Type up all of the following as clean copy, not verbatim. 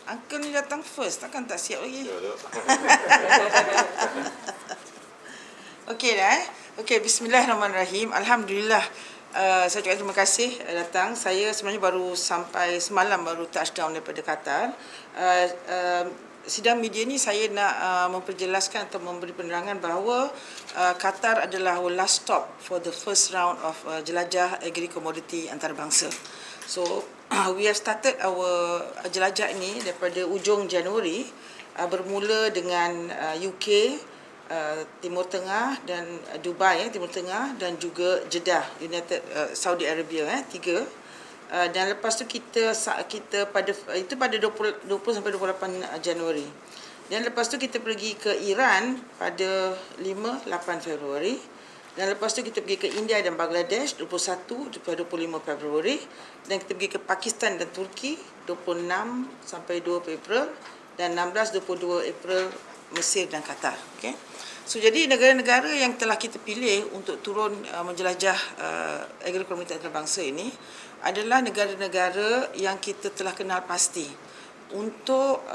Uncle ni datang first, takkan tak siap lagi. Okey dah. Okey, bismillahirrahmanirrahim. Alhamdulillah. Saya ucapkan terima kasih datang. Saya sebenarnya baru sampai semalam, baru touchdown daripada Qatar. Sidang media ni saya nak memperjelaskan atau memberi penerangan bahawa Qatar adalah our last stop for the first round of jelajah agri-commodity antarabangsa. So we have started our jelajah ini daripada ujung Januari, bermula dengan UK, Timur Tengah dan Dubai, Timur Tengah, dan juga Jeddah, United Saudi Arabia, tiga. Dan lepas tu kita pada itu pada 20 sampai 28 Januari. Dan lepas tu kita pergi ke Iran pada 5-8 Februari. Dan lepas tu kita pergi ke India dan Bangladesh 21 sampai 25 Februari. Dan kita pergi ke Pakistan dan Turki 26 sampai 2 April, dan 16-22 April Mesir dan Qatar. Okay. So jadi negara-negara yang telah kita pilih untuk turun menjelajah agri-commodity antarabangsa ini adalah negara-negara yang kita telah kenal pasti untuk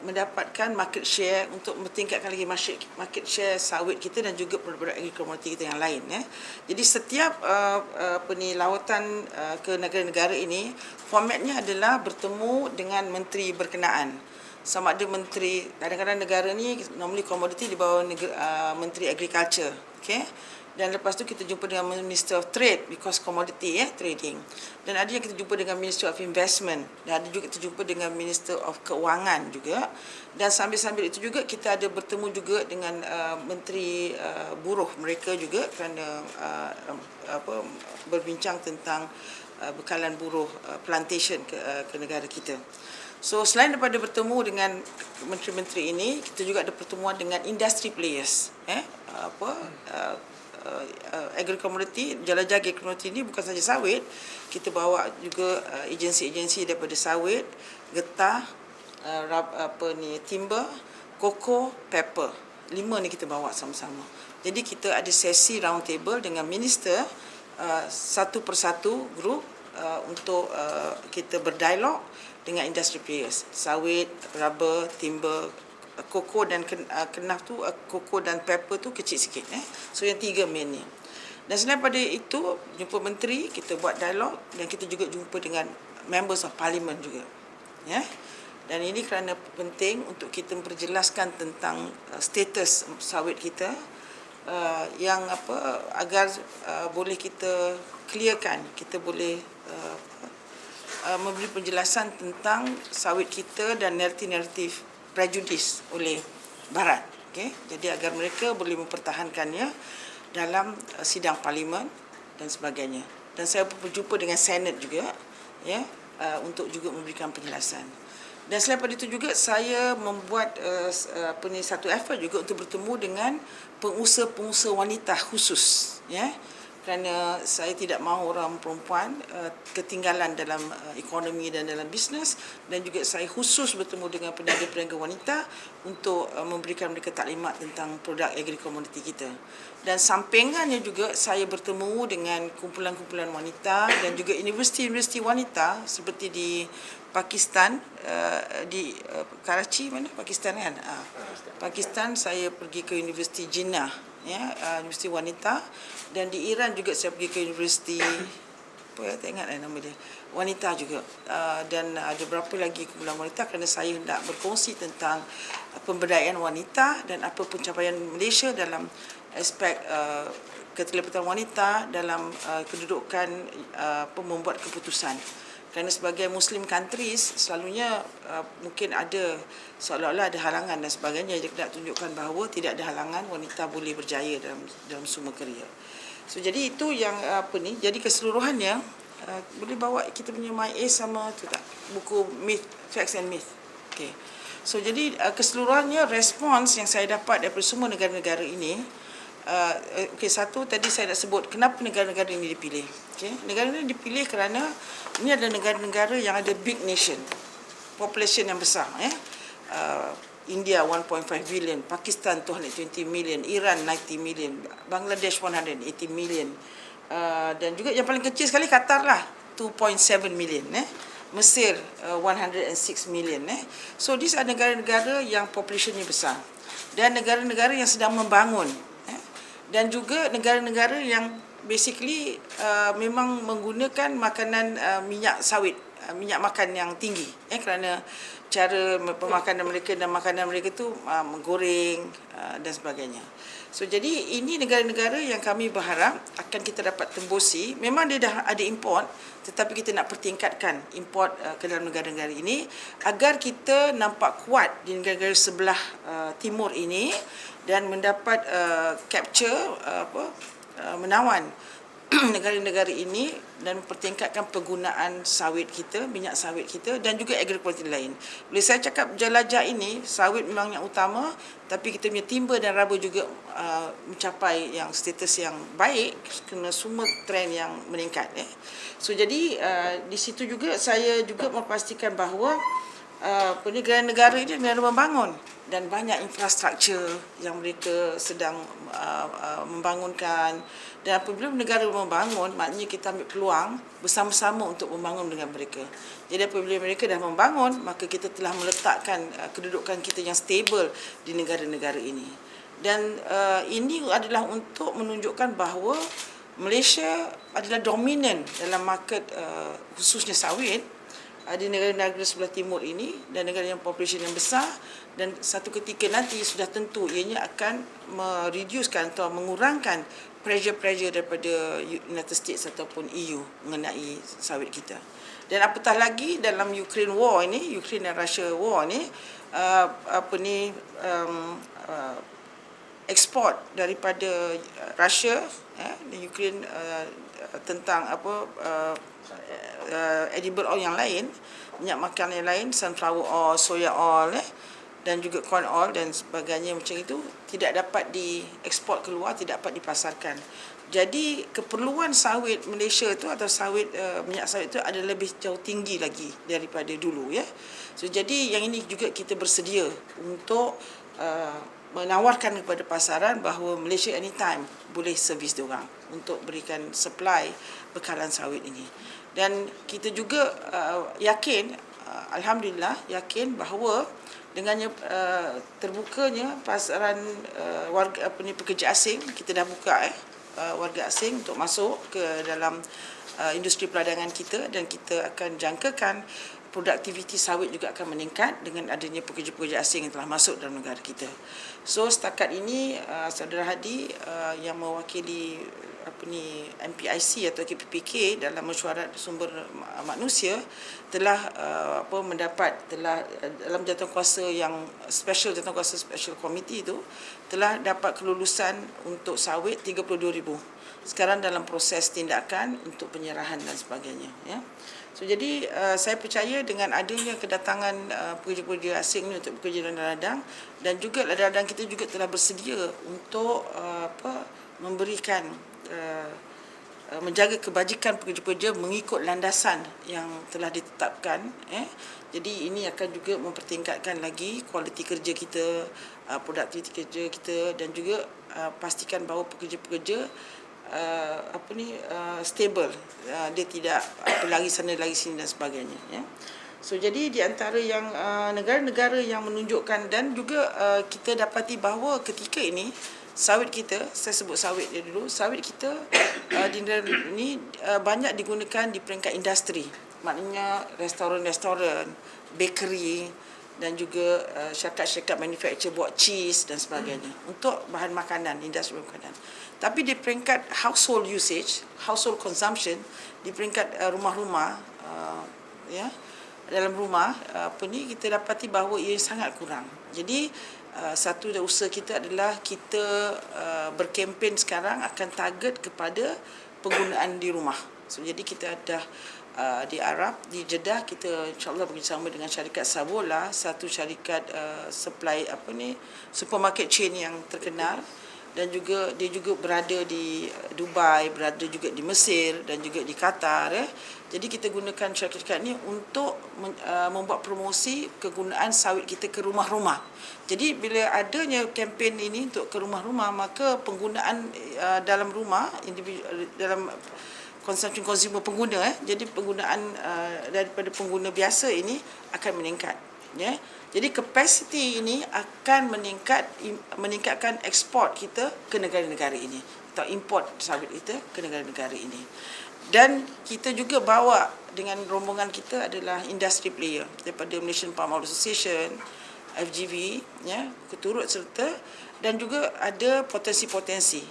mendapatkan market share, untuk meningkatkan lagi market share sawit kita dan juga produk-produk agri-commodity kita yang lain. Jadi setiap lawatan ke negara-negara ini, formatnya adalah bertemu dengan menteri berkenaan. Sama ada menteri, kadang-kadang negara ni normally commodity di bawah menteri agriculture, okay? Dan lepas tu kita jumpa dengan Minister of Trade because commodity, trading. Dan ada yang kita jumpa dengan Minister of Investment, dan ada juga kita jumpa dengan Minister of Keuangan juga. Dan sambil-sambil itu juga kita ada bertemu juga dengan menteri buruh mereka juga, kerana berbincang tentang bekalan buruh plantation ke negara kita. So selain daripada bertemu dengan menteri-menteri ini, kita juga ada pertemuan dengan industry players. Agri-commodity, jelajah agri-commodity ini bukan saja sawit, kita bawa juga agensi-agensi daripada sawit, getah, timber, koko, pepper. 5 ni kita bawa sama-sama. Jadi kita ada sesi round table dengan minister, satu persatu grup, untuk kita berdialog dengan industry players, sawit, rubber, timber, koko dan kenaf tu, koko dan pepper tu kecil sikit. So yang 3 main ni. Dan selain pada itu, jumpa menteri, kita buat dialog, dan kita juga jumpa dengan members of parliament juga. Dan ini kerana penting untuk kita memperjelaskan tentang status sawit kita, yang agar boleh kita clearkan, kita boleh memberi penjelasan tentang sawit kita dan naratif prejudis oleh Barat. Okay? Jadi agar mereka boleh mempertahankannya dalam sidang parlimen dan sebagainya. Dan saya berjumpa dengan Senate juga, untuk juga memberikan penjelasan. Dan selain pada itu juga saya membuat satu effort juga untuk bertemu dengan pengusaha-pengusaha wanita khusus, kerana saya tidak mahu orang perempuan ketinggalan dalam ekonomi dan dalam bisnes, dan juga saya khusus bertemu dengan peniaga-peniaga wanita untuk memberikan mereka taklimat tentang produk agri-commodity kita. Dan sampingannya juga saya bertemu dengan kumpulan-kumpulan wanita dan juga universiti-universiti wanita seperti di Pakistan, di Karachi, mana Pakistan kan? Pakistan saya pergi ke Universiti Jinnah, Universiti Wanita, dan di Iran juga saya pergi ke Universiti tak ingat nama dia, wanita juga. Dan ada berapa lagi kumpulan wanita, kerana saya hendak berkongsi tentang pemberdayaan wanita dan apa pencapaian Malaysia dalam aspek keterlibatan wanita dalam kedudukan membuat keputusan. Kerana sebagai Muslim countries, selalunya mungkin ada seolah-olah ada halangan dan sebagainya. Dia nak tunjukkan bahawa tidak ada halangan, wanita boleh berjaya dalam semua kerja. So jadi itu yang jadi keseluruhannya boleh bawa kita punya My Ace sama tu tak, buku Myth, Facts and Myth. Okay. So jadi keseluruhannya respons yang saya dapat daripada semua negara-negara ini. Satu tadi saya nak sebut kenapa negara-negara ini dipilih. Negara-negara ini dipilih kerana ini adalah negara-negara yang ada big nation, population yang besar. India 1.5 billion, Pakistan 220 million, Iran 90 million, Bangladesh 180 million, dan juga yang paling kecil sekali Qatar lah 2.7 million. Mesir 106 million. So these are negara-negara yang populationnya besar dan negara-negara yang sedang membangun, dan juga negara-negara yang basically memang menggunakan makanan minyak sawit, minyak makan yang tinggi, kerana cara pemakanan mereka dan makanan mereka tu menggoreng dan sebagainya. So jadi ini negara-negara yang kami berharap akan kita dapat tembusi. Memang dia dah ada import, tetapi kita nak pertingkatkan import ke dalam negara-negara ini agar kita nampak kuat di negara-negara sebelah timur ini dan mendapat capture menawan negara-negara ini dan mempertingkatkan penggunaan sawit kita, minyak sawit kita dan juga agrikultur lain. Bila saya cakap jelajah ini, sawit memang yang utama, tapi kita punya timber dan raba juga mencapai yang status yang baik kerana semua trend yang meningkat. So jadi di situ juga saya juga memastikan bahawa negara-negara ini negara membangun dan banyak infrastruktur yang mereka sedang membangunkan, dan apabila negara membangun, maknanya kita ambil peluang bersama-sama untuk membangun dengan mereka. Jadi apabila mereka dah membangun, maka kita telah meletakkan kedudukan kita yang stable di negara-negara ini. Dan ini adalah untuk menunjukkan bahawa Malaysia adalah dominan dalam market khususnya sawit di negara-negara sebelah timur ini dan negara yang population yang besar, dan satu ketika nanti sudah tentu ianya akan mereducekan atau mengurangkan pressure daripada United States ataupun EU mengenai sawit kita. Dan apatah lagi dalam Ukraine war ini, Ukraine dan Russia war ini, ekspor daripada Russia dan Ukraine tentang edible oil yang lain, minyak makan yang lain, sunflower oil, soya oil dan juga corn oil dan sebagainya macam itu tidak dapat diekspor keluar, tidak dapat dipasarkan. Jadi keperluan sawit Malaysia itu atau sawit minyak sawit itu ada lebih jauh tinggi lagi daripada dulu, So jadi yang ini juga kita bersedia untuk menawarkan kepada pasaran bahawa Malaysia anytime boleh servis diorang untuk berikan supply bekalan sawit ini. Dan kita juga yakin, alhamdulillah yakin bahawa dengannya terbukanya pasaran warga pekerja asing, kita dah buka warga asing untuk masuk ke dalam industri perdagangan kita, dan kita akan jangkakan produktiviti sawit juga akan meningkat dengan adanya pekerja-pekerja asing yang telah masuk dalam negara kita. So setakat ini Saudara Hadi yang mewakili MPIC atau KPPK dalam mesyuarat sumber manusia telah dalam jawatankuasa yang special, jawatankuasa special committee itu telah dapat kelulusan untuk sawit 32,000. Sekarang dalam proses tindakan untuk penyerahan dan sebagainya, So jadi saya percaya dengan adanya kedatangan pekerja-pekerja asing ini untuk bekerja dalam ladang, dan juga ladang kita juga telah bersedia untuk memberikan menjaga kebajikan pekerja-pekerja mengikut landasan yang telah ditetapkan. Jadi ini akan juga mempertingkatkan lagi kualiti kerja kita, produktiviti kerja kita, dan juga pastikan bahawa pekerja-pekerja stable, dia tidak lari sana lari sini dan sebagainya, So jadi di antara yang negara-negara yang menunjukkan, dan juga kita dapati bahawa ketika ini sawit kita, saya sebut sawit dia dulu, sawit kita di negara ini banyak digunakan di peringkat industri, maknanya restoran-restoran, bakery dan juga syarikat-syarikat manufacture buat cheese dan sebagainya untuk bahan makanan, industri makanan. Tapi di peringkat household usage, household consumption, di peringkat rumah-rumah, dalam rumah, kita dapati bahawa ia sangat kurang. Jadi satu dari usaha kita adalah kita berkempen sekarang akan target kepada penggunaan di rumah. So jadi kita dah di Arab, di Jeddah, kita insyaAllah bekerjasama dengan syarikat Sabola, satu syarikat supply supermarket chain yang terkenal, dan juga dia juga berada di Dubai, berada juga di Mesir dan juga di Qatar. Jadi kita gunakan syarikat ini untuk membuat promosi kegunaan sawit kita ke rumah-rumah. Jadi bila adanya kempen ini untuk ke rumah-rumah, maka penggunaan dalam rumah, dalam consumption consumer pengguna, jadi penggunaan daripada pengguna biasa ini akan meningkat, ya. Jadi kapasiti ini akan meningkatkan ekspor kita ke negara-negara ini atau import sawit kita ke negara-negara ini. Dan kita juga bawa dengan rombongan kita adalah industry player daripada Malaysian Palm Oil Association, FGV, ya, keturut serta, dan juga ada potensi-potensi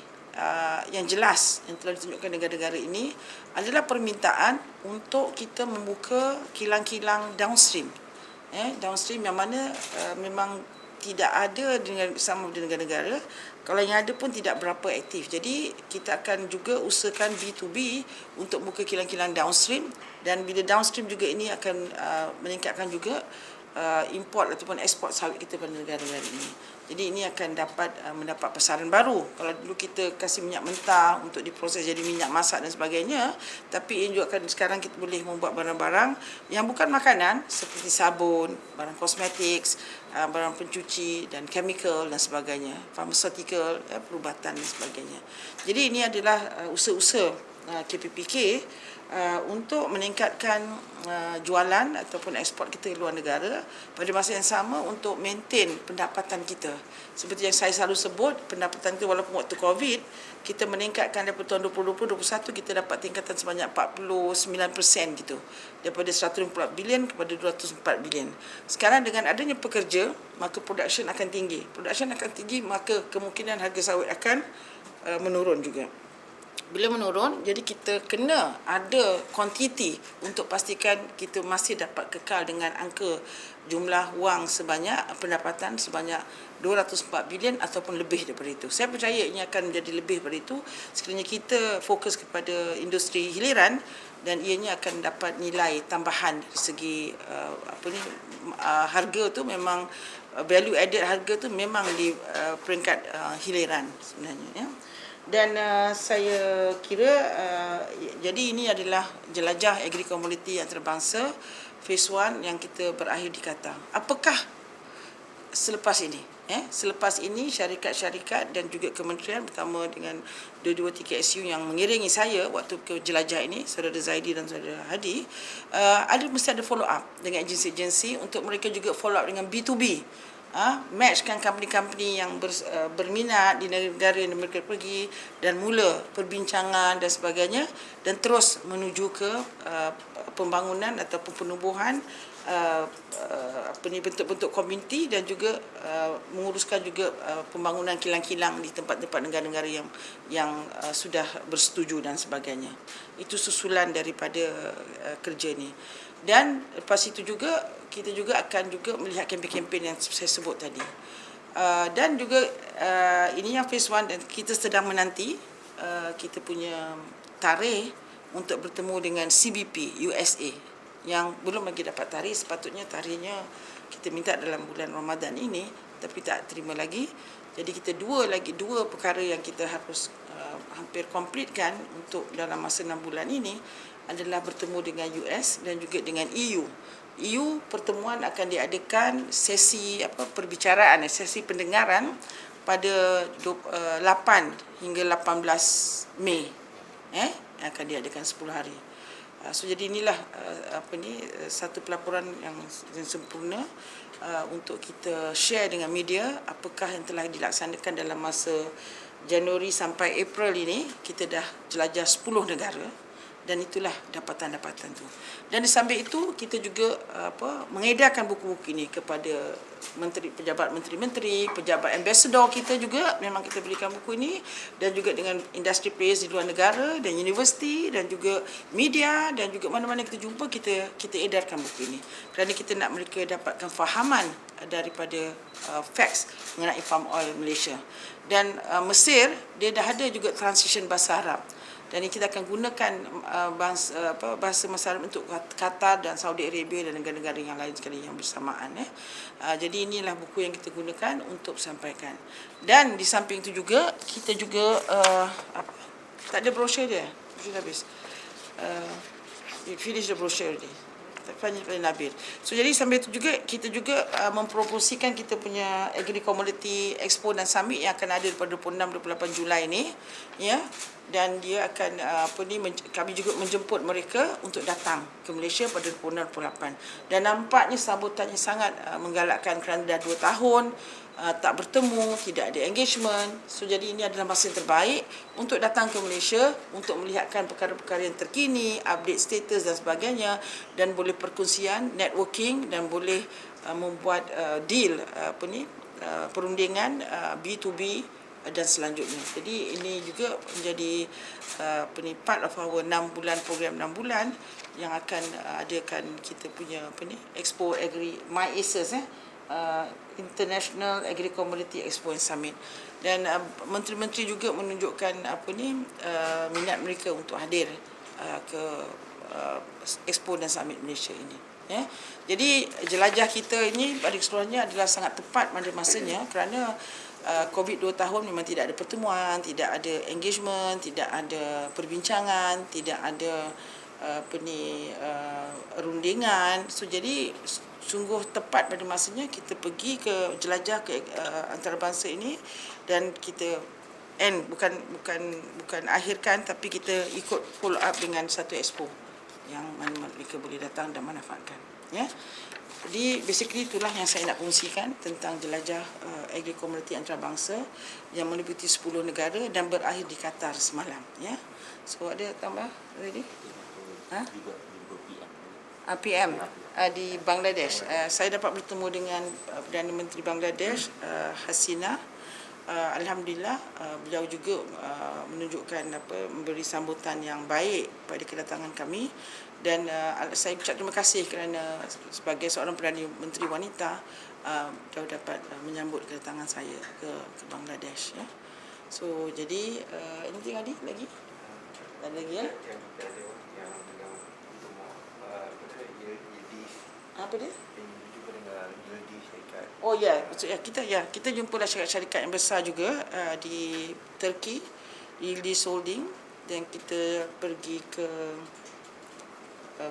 yang jelas yang telah ditunjukkan negara-negara ini adalah permintaan untuk kita membuka kilang-kilang downstream. Downstream yang mana memang tidak ada sama di negara-negara. Kalau yang ada pun tidak berapa aktif. Jadi kita akan juga usahakan B2B untuk buka kilang-kilang downstream, dan bila downstream juga ini akan meningkatkan juga import ataupun ekspor sawit kita pada negara-negara ini. Jadi ini akan mendapat pasaran baru. Kalau dulu kita kasih minyak mentah untuk diproses jadi minyak masak dan sebagainya, tapi ini juga akan sekarang kita boleh membuat barang-barang yang bukan makanan seperti sabun, barang kosmetik, barang pencuci dan chemical dan sebagainya, pharmaceutical, perubatan dan sebagainya. Jadi ini adalah usaha-usaha KPPK untuk meningkatkan jualan ataupun ekspor kita ke luar negara, pada masa yang sama untuk maintain pendapatan kita. Seperti yang saya selalu sebut, pendapatan kita walaupun waktu COVID kita meningkatkan daripada tahun 2020-2021 kita dapat tingkatan sebanyak 49% gitu, daripada 154 bilion kepada 204 bilion. Sekarang dengan adanya pekerja, maka production akan tinggi. Production akan tinggi, maka kemungkinan harga sawit akan menurun juga. Bila menurun, jadi kita kena ada kuantiti untuk pastikan kita masih dapat kekal dengan angka jumlah wang sebanyak, pendapatan sebanyak 204 bilion ataupun lebih daripada itu. Saya percaya ini akan menjadi lebih daripada itu sekiranya kita fokus kepada industri hiliran, dan ianya akan dapat nilai tambahan dari segi harga tu memang value added harga tu memang di peringkat hiliran sebenarnya, ya. Dan saya kira jadi ini adalah jelajah agri-komoditi antarabangsa phase 1 yang kita berakhir di Qatar. Apakah selepas ini? Selepas ini syarikat-syarikat dan juga kementerian bersama dengan dua-dua TKSU yang mengiringi saya waktu ke jelajah ini, Saudara Zaidi dan Saudara Hadi, mesti ada follow up dengan agensi-agensi untuk mereka juga follow up dengan B2B. Matchkan company-company yang berminat di negara yang mereka pergi dan mula perbincangan dan sebagainya, dan terus menuju ke pembangunan ataupun penubuhan bentuk-bentuk komuniti, dan juga menguruskan juga pembangunan kilang-kilang di tempat-tempat negara-negara yang sudah bersetuju dan sebagainya. Itu susulan daripada kerja ini. Dan lepas itu juga kita juga akan juga melihat kempen-kempen yang saya sebut tadi. Dan juga ini yang phase 1, dan kita sedang menanti kita punya tarikh untuk bertemu dengan CBP USA yang belum lagi dapat tarikh. Sepatutnya tarikhnya kita minta dalam bulan Ramadan ini, tapi tak terima lagi. Jadi kita dua perkara yang kita harus hampir komplitkan untuk dalam masa 6 bulan ini adalah bertemu dengan US dan juga dengan EU. EU pertemuan akan diadakan sesi sesi pendengaran pada 8 hingga 18 Mei. Akan diadakan 10 hari. So jadi inilah satu pelaporan yang sempurna untuk kita share dengan media apakah yang telah dilaksanakan dalam masa Januari sampai April ini. Kita dah jelajah 10 negara. Dan itulah dapatan-dapatan tu. Dan di samping itu kita juga mengedarkan buku-buku ini kepada pejabat menteri-menteri, pejabat ambassador kita juga memang kita berikan buku ini, dan juga dengan industri players di luar negara dan universiti dan juga media, dan juga mana-mana kita jumpa kita edarkan buku ini. Kerana kita nak mereka dapatkan fahaman daripada facts mengenai palm oil Malaysia. Dan Mesir dia dah ada juga transition bahasa Arab. Dan ini kita akan gunakan bahasa Mesir untuk Qatar dan Saudi Arabia dan negara-negara yang lain sekali yang bersamaan. Jadi inilah buku yang kita gunakan untuk sampaikan. Dan di samping itu juga kita juga tak ada brochure dia. Sudah habis. Finish the brochure already. Nabil. So jadi sambil itu juga kita juga mempromosikan kita punya Agri Commodity Expo dan Summit yang akan ada pada 26-28 Julai ni, ya. dan dia akan kami juga menjemput mereka untuk datang ke Malaysia pada 28. Dan nampaknya sambutannya sangat menggalakkan kerana dah 2 tahun tak bertemu, tidak ada engagement. So jadi ini adalah masa yang terbaik untuk datang ke Malaysia untuk melihatkan perkara-perkara yang terkini, update status dan sebagainya, dan boleh perkongsian, networking, dan boleh membuat deal perundingan B2B dan selanjutnya. Jadi ini juga menjadi part of our 6 bulan program 6 bulan yang akan adakan kita punya Expo Agri MyACES International Agri Commodity Expo and Summit. Dan menteri-menteri juga menunjukkan minat mereka untuk hadir ke Expo dan Summit Malaysia ini. Ya. Jadi jelajah kita ini pada keseluruhannya adalah sangat tepat pada masanya kerana COVID 2 tahun memang tidak ada pertemuan, tidak ada engagement, tidak ada perbincangan, tidak ada rundingan. So jadi sungguh tepat pada masanya kita pergi ke jelajah ke antarabangsa ini, dan kita bukan akhirkan, tapi kita ikut follow up dengan satu expo yang mana mereka boleh datang dan manfaatkan. Ya. Jadi basically itulah yang saya nak kongsikan tentang jelajah agri commodity antarabangsa yang meliputi 10 negara dan berakhir di Qatar semalam. Ya. So ada tambah ready? PM di Bangladesh. Saya dapat bertemu dengan Perdana Menteri Bangladesh, Hasina. Alhamdulillah, beliau juga menunjukkan memberi sambutan yang baik pada kedatangan kami, dan saya ucap terima kasih kerana sebagai seorang Perdana Menteri wanita beliau dapat menyambut kedatangan saya ke Bangladesh. Ya. So jadi anything lagi? Ada lagi ya? Apa dia? Oh ya, kita jumpalah syarikat yang besar juga di Turki, Yildiz Holding, dan kita pergi ke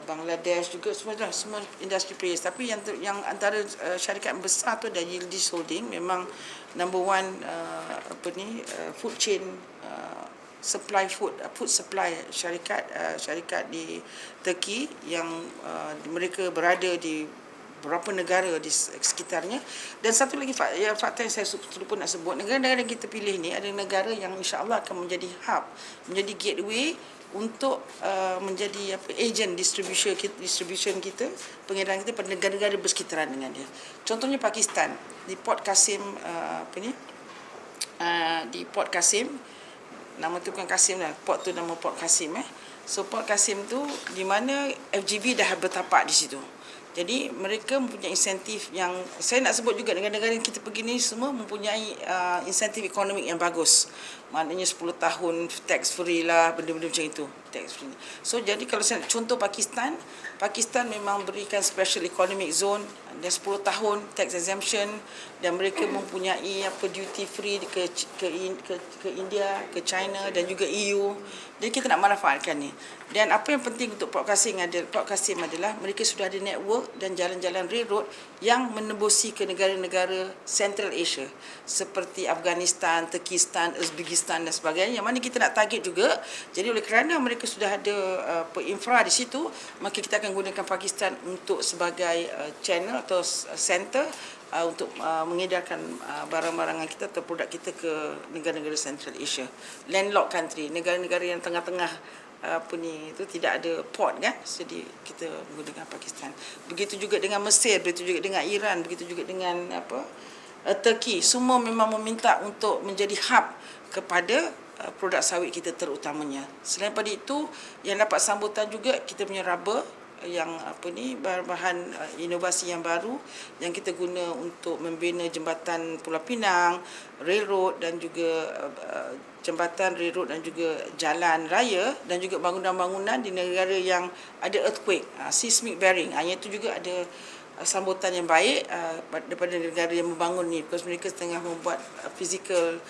Bangladesh juga, semua industri players. Tapi yang antara syarikat yang besar tu adalah Yildiz Holding, memang number one food chain food supply syarikat di Turki yang mereka berada di beberapa negara di sekitarnya. Dan satu lagi fakta yang saya lupa nak sebut, negara-negara yang kita pilih ni ada negara yang insya-Allah akan menjadi hub, menjadi gateway untuk menjadi agent distribution kita, pengiriman kita pada negara-negara bersekitaran dengan dia. Contohnya Pakistan, di Port Qasim di Port Qasim, nama tu bukan Qasim lah, port tu nama Port Qasim. So Port Qasim tu di mana FGV dah bertapak di situ. Jadi mereka mempunyai insentif yang saya nak sebut juga, negara-negara yang kita pergi ni semua mempunyai insentif ekonomi yang bagus. Maknanya 10 tahun tax free lah, benda-benda macam itu, tax free. So jadi kalau saya contoh Pakistan memang berikan special economic zone dan 10 tahun tax exemption, dan mereka mempunyai duty free ke India, ke China dan juga EU. Jadi kita nak manfaatkan ni. Dan apa yang penting untuk Port Qasim adalah mereka sudah ada network dan jalan-jalan railroad yang menembusi ke negara-negara Central Asia seperti Afghanistan, Turkistan, Uzbekistan dan sebagainya, yang mana kita nak target juga. Jadi oleh kerana mereka sudah ada infra di situ, maka kita akan gunakan Pakistan untuk sebagai channel atau center untuk mengedarkan barang-barangan kita atau produk kita ke negara-negara Central Asia, landlocked country, negara-negara yang tengah-tengah itu tidak ada port kan, jadi kita menggunakan Pakistan. Begitu juga dengan Mesir, begitu juga dengan Iran, begitu juga dengan Turki. Semua memang meminta untuk menjadi hub kepada produk sawit kita terutamanya. Selain pada itu, yang dapat sambutan juga kita punya rubber, yang bahan inovasi yang baru yang kita guna untuk membina jembatan Pulau Pinang, railroad dan juga jembatan railroad dan juga jalan raya, dan juga bangunan-bangunan di negara yang ada earthquake, seismic bearing. Itu juga ada sambutan yang baik daripada negara yang membangun ni, because mereka tengah membuat physical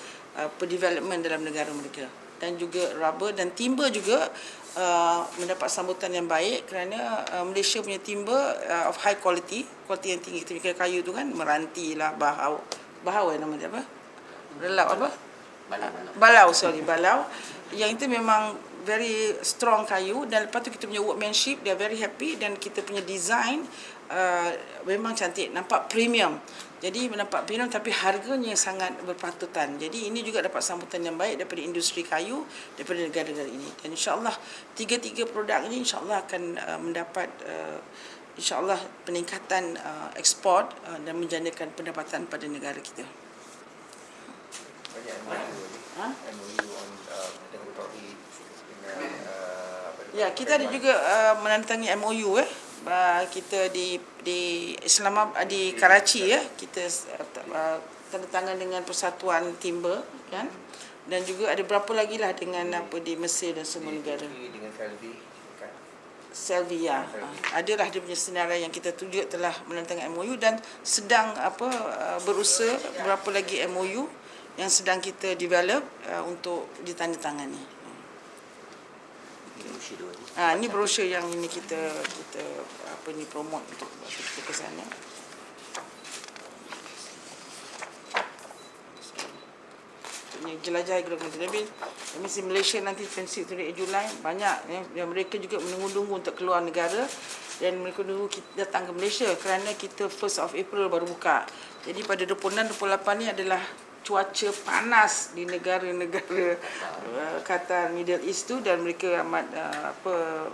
development dalam negara mereka. Dan juga rubber dan timber juga mendapat sambutan yang baik kerana Malaysia punya timber of high quality yang tinggi. Kita mikir kayu tu kan, meranti lah, bahau nama dia apa? Relap apa? balau. Yang itu memang very strong kayu, dan lepas tu kita punya workmanship, dia very happy, dan kita punya design memang cantik, nampak premium. Jadi nampak premium tapi harganya sangat berpatutan. Jadi ini juga dapat sambutan yang baik daripada industri kayu, daripada negara-negara ini. Dan insya-Allah tiga-tiga produk ini insya-Allah akan mendapat insya-Allah peningkatan ekspor dan menjanakan pendapatan pada negara kita. Ya, kita ada juga menandatangani MOU kita di Islamabad, di Karachi ya. Kita tanda tangan dengan Persatuan Timber kan. Dan juga ada berapa lagi lah dengan di Mesir dan semua negara. Dengan Selvi ya. Adalah dia punya senarai yang kita tunjuk telah menandatangani MOU, dan sedang berusaha berapa lagi MOU yang sedang kita develop untuk ditandatangani. Ini brosur yang ini kita promote untuk kita ke sana. Ini jelajah Gelora Nabi. Misi Malaysia nanti 28 Julai banyak yang mereka juga menunggu-nunggu untuk keluar negara, dan mereka menunggu kita datang ke Malaysia kerana kita 1st of April baru buka. Jadi pada 26-28 ni adalah cuaca panas di negara-negara Qatar, Middle East tu, dan mereka amat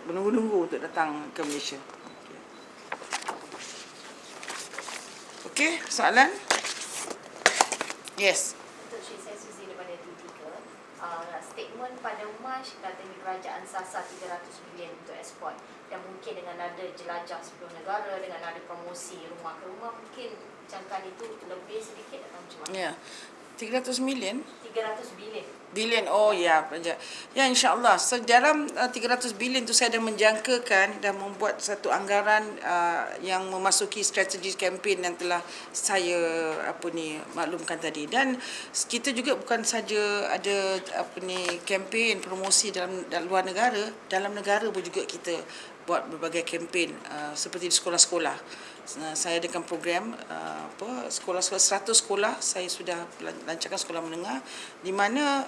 menunggu-nunggu untuk datang ke Malaysia. Okey, soalan? Yes. Untuk saya Suzy daripada T3, statement pada Mac katanya kerajaan sasar 300 bilion untuk ekspor, dan mungkin dengan ada jelajah 10 negara, dengan ada promosi rumah ke rumah, mungkin jangkaan itu lebih sedikit atau macam mana? Ya. 300 million? 300 bilion. Bilion, oh ya. Ya, insyaAllah. So, dalam 300 bilion tu saya dah menjangkakan dan membuat satu anggaran yang memasuki strategi kempen yang telah saya maklumkan tadi. Dan kita juga bukan saja ada kempen promosi dalam luar negara, dalam negara pun juga kita buat berbagai kempen seperti di sekolah-sekolah. Saya adakan program sekolah-sekolah, 100 sekolah saya sudah lancarkan sekolah menengah, di mana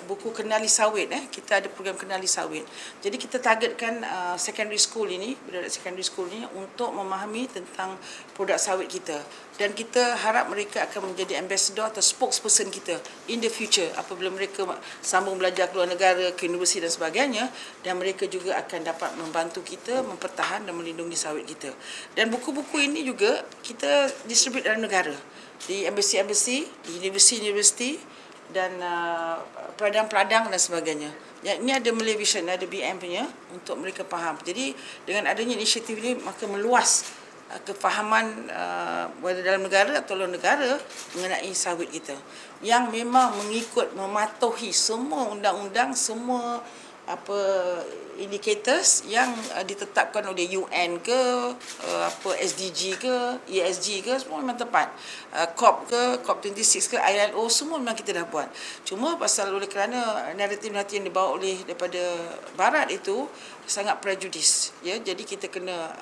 buku kenali sawit kita ada program kenali sawit. Jadi kita targetkan secondary school ini, budak secondary school ini untuk memahami tentang produk sawit kita, dan kita harap mereka akan menjadi ambassador atau spokesperson kita in the future apabila mereka sambung belajar ke luar negara, ke universiti dan sebagainya, dan mereka juga akan dapat membantu kita mempertahan dan melindungi sawit kita. Dan buku-buku ini juga kita distribute dalam negara, di embassy-embassy, di universiti-universiti, dan peladang-peladang dan sebagainya. Ya, ini ada Malay Vision, ada BM punya, untuk mereka faham. Jadi dengan adanya inisiatif ini, maka meluas kefahaman dalam negara atau luar negara mengenai sawit kita, yang memang mengikut, mematuhi semua undang-undang, semua indicators yang ditetapkan oleh UN ke SDG ke ESG ke, semua memang tepat. COP ke COP26 ke ILO, semua memang kita dah buat. Cuma pasal oleh kerana naratif-naratif yang dibawa oleh daripada barat itu sangat prejudis ya, jadi kita kena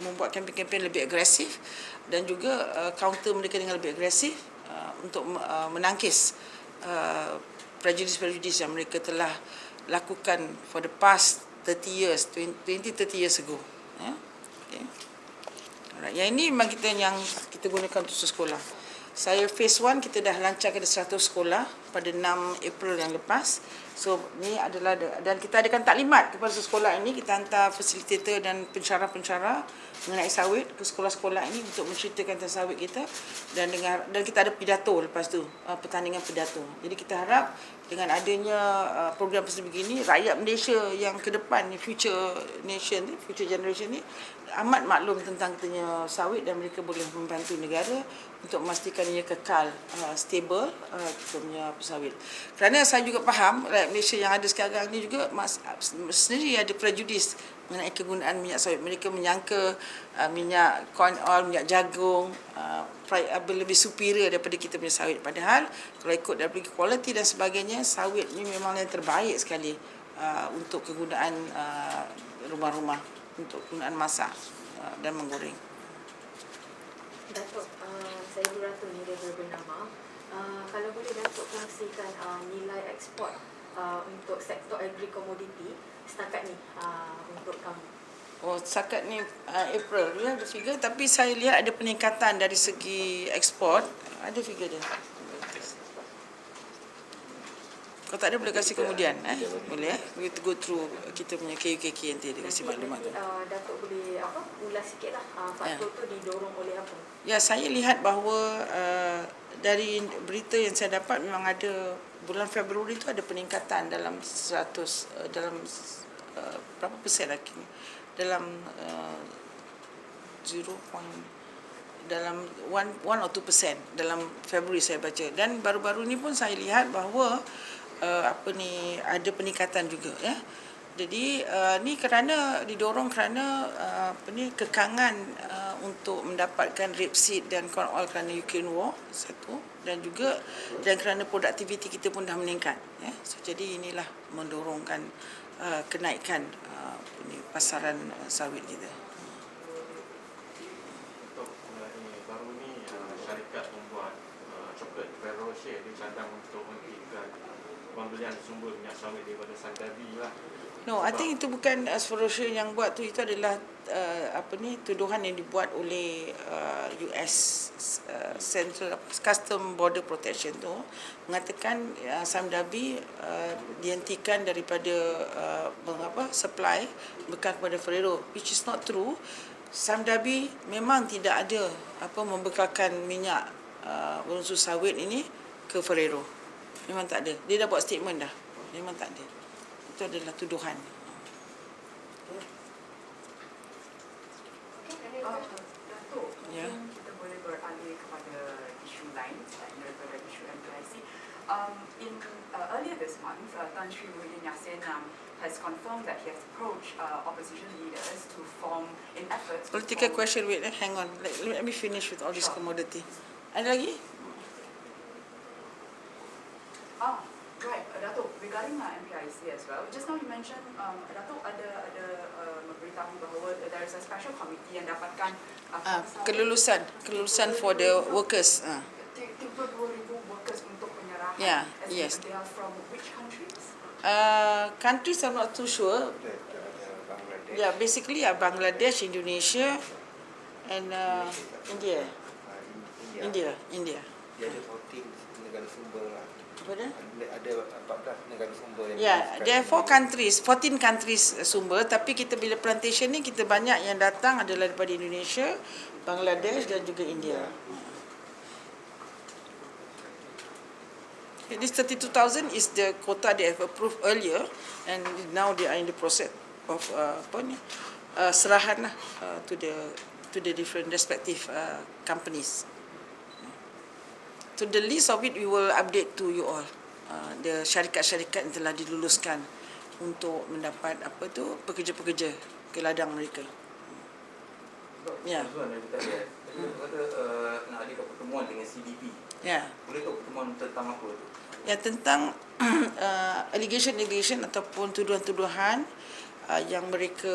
membuat kempen-kempen lebih agresif, dan juga counter mereka dengan lebih agresif untuk menangkis prejudis-prejudis yang mereka telah lakukan for the past 30 years ago. Ya. Okay. Alright. Yang ini memang kita gunakan untuk sekolah. Saya phase 1 kita dah lancarkan 100 sekolah pada 6 April yang lepas. So ni adalah, dan kita adakan taklimat kepada sekolah ini, kita hantar fasilitator dan pencara-pencara mengenai sawit ke sekolah-sekolah ini untuk menceritakan tentang sawit kita, dan kita ada pidato lepas tu, pertandingan pidato. Jadi kita harap dengan adanya program seperti begini, rakyat Malaysia yang ke depan ni, future nation ni, future generation ni amat maklum tentang katanya sawit, dan mereka boleh membantu negara untuk memastikan ia kekal stable kita punya sawit. Kerana saya juga faham rakyat Malaysia yang ada sekarang ni juga sendiri ada prejudis mengenai kegunaan minyak sawit. Mereka menyangka minyak corn oil, minyak jagung lebih superior daripada kita punya sawit. Padahal kalau ikut dari kualiti dan sebagainya, sawit ni memang yang terbaik sekali untuk kegunaan rumah-rumah, untuk kegunaan masak dan menggoreng. Datuk, saya Nuratul ni dari bernama. Kalau boleh Datuk kongsikan nilai ekspor untuk sektor agri-komoditi setakat ni untuk kamu. Oh, setakat ni April dia ada figure, tapi saya lihat ada peningkatan dari segi ekspor. Ada figure dia. Kalau tak ada boleh kasih kemudian, boleh we go through kita punya KUKK nanti dia kasih maklumat tu. Datuk boleh ulas sikitlah faktor tu didorong oleh apa? Ya, saya lihat bahawa dari berita yang saya dapat memang ada bulan Februari tu ada peningkatan dalam 100 dalam berapa persen lagi? Dalam 0. Dalam 1 or 2% dalam Februari saya baca, dan baru-baru ni pun saya lihat bahawa ada peningkatan juga ya. Jadi ni kerana didorong kerana kekangan untuk mendapatkan rapeseed dan corn oil kerana Ukraine war satu, dan juga kerana produktiviti kita pun dah meningkat ya. So, jadi inilah mendorongkan kenaikan pasaran sawit kita. Baru ni syarikat membuat coklat Ferrero Rocher dicadang untuk menghentikan pembelian sumber minyak sawit daripada Sangabi lah. No, I think itu bukan Ferrero Rocher yang buat tu, itu adalah tuduhan yang dibuat oleh US Central Custom Border Protection tu mengatakan Samdabi dihentikan daripada supply bekal kepada Ferrero, which is not true. Samdabi memang tidak ada membekalkan minyak berunsur sawit ini ke Ferrero. Memang tak ada. Dia dah buat statement dah. Memang tak ada. Itu adalah tuduhan. Datuk, Ya. mungkin kita boleh beralih kepada isu lain selain daripada isu MPIC. Earlier this month, Tan Sri Muhyiddin Yassin has confirmed that he has approached opposition leaders to form in efforts. Political question, wait, hang on. Let me finish with all this commodity. Ada lagi? Right, Datuk, regarding MPIC as well, just now you mentioned, Datuk ada memberitahu bahawa there is a special committee yang dapatkan kelulusan for the workers. 32,000 workers untuk penyerahan. Yeah, yes. They are from which countries? Countries I'm not too sure. Yeah, basically Bangladesh, Indonesia, and India. India. Dia ada 14 negara sumber lah. Apa dia? Ada 14 negara sumber yang There are 14 countries sumber, tapi kita bila plantation ni kita banyak yang datang adalah daripada Indonesia, Bangladesh dan juga India. This 32,000 is the quota they have approved earlier, and now they are in the process of serahan lah to the different respective companies. So the list of it we will update to you all. The syarikat-syarikat yang telah diluluskan untuk mendapat pekerja-pekerja ke ladang mereka. Ya. Nak ada pertemuan dengan CDP. Ya. Boleh tahu pertemuan tentang apa tu? Ya, tentang allegation ataupun tuduhan-tuduhan yang mereka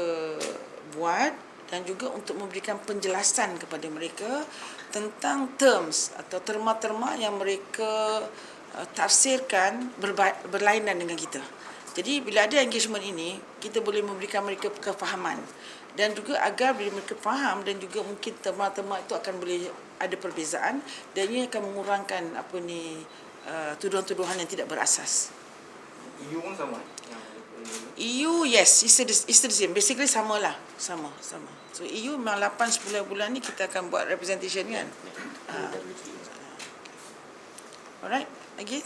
buat, dan juga untuk memberikan penjelasan kepada mereka tentang terms atau terma-terma yang mereka tafsirkan berlainan dengan kita. Jadi bila ada engagement ini, kita boleh memberikan mereka kefahaman, dan juga agar bila mereka faham, dan juga mungkin terma-terma itu akan boleh ada perbezaan, dan ini akan mengurangkan tuduhan-tuduhan yang tidak berasas. EU pun sama. EU, yes, it's the same. Basically sama. So EU memang 8-10 bulan ni kita akan buat representation kan. Alright, lagi?